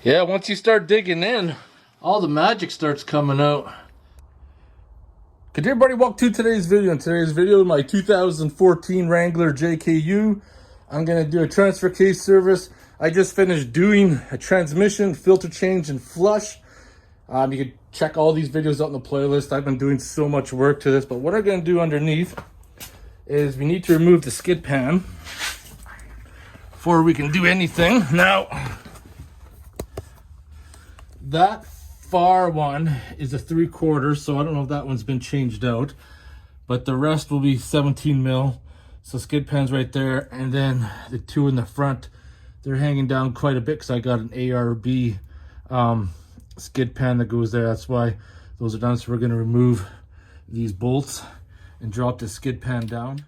Yeah, once you start digging in, all the magic starts coming out. Could everybody walk to today's video? In today's video, my 2014 Wrangler JKU. I'm going to do a transfer case service. I just finished doing a transmission, filter change, and flush. You can check all these videos out in the playlist. I've been doing so much work to this, but what I'm going to do underneath is we need to remove the skid pan before we can do anything. Now, that far one is a 3/4, so I don't know if that one's been changed out, but the rest will be 17 mil. So skid pan's right there, and then the two in the front, they're hanging down quite a bit because I got an ARB skid pan that goes there. That's why those are done. So we're going to remove these bolts and drop the skid pan down.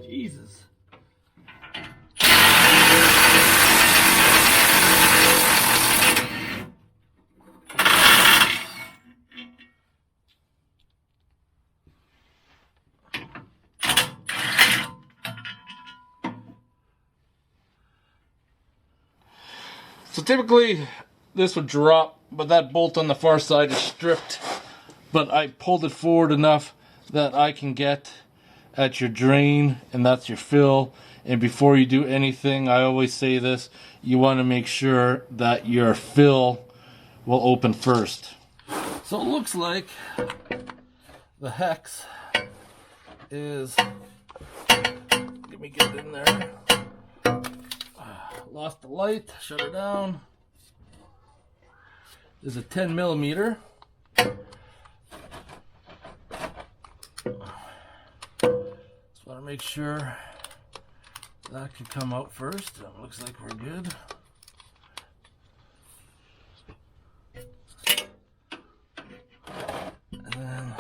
Jesus. So typically this would drop, but that bolt on the far side is stripped. But I pulled it forward enough that I can get at your drain, and that's your fill. And before you do anything, I always say this, you want to make sure that your fill will open first. So it looks like the hex is, let me get in there. Lost the light, shut her down. This is a 10 millimeter. Just want to make sure that can come out first. It looks like we're good. And then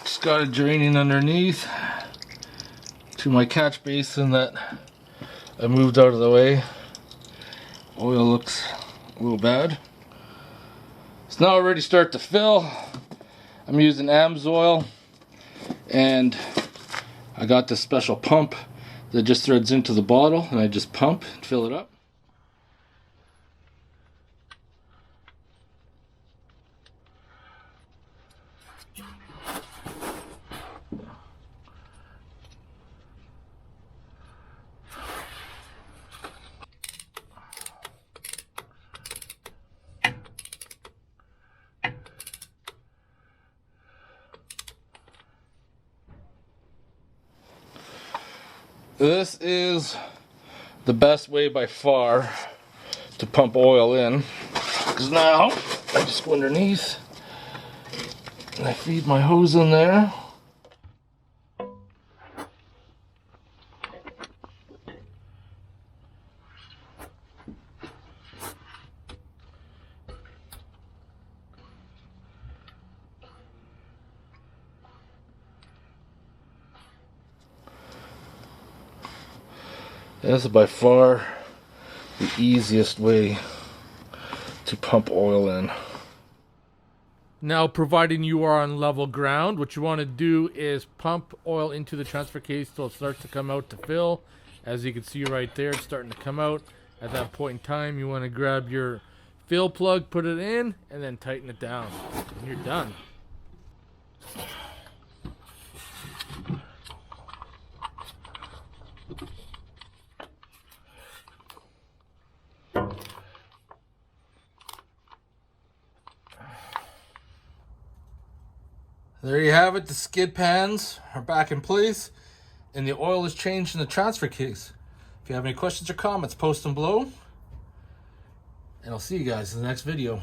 just got it draining underneath to my catch basin that I moved out of the way. Oil looks a little bad. It's now already start to fill. I'm using AMSOIL, and I got this special pump that just threads into the bottle, and I just pump and fill it up. This is the best way by far to pump oil in, because now I just go underneath and I feed my hose in there. This is by far the easiest way to pump oil in. Now, providing you are on level ground, what you want to do is pump oil into the transfer case till it starts to come out to fill. As you can see right there, it's starting to come out. At that point in time, you want to grab your fill plug, put it in, and then tighten it down. And you're done. There you have it. The skid pans are back in place and the oil is changed in the transfer case. If you have any questions or comments, post them below. And I'll see you guys in the next video.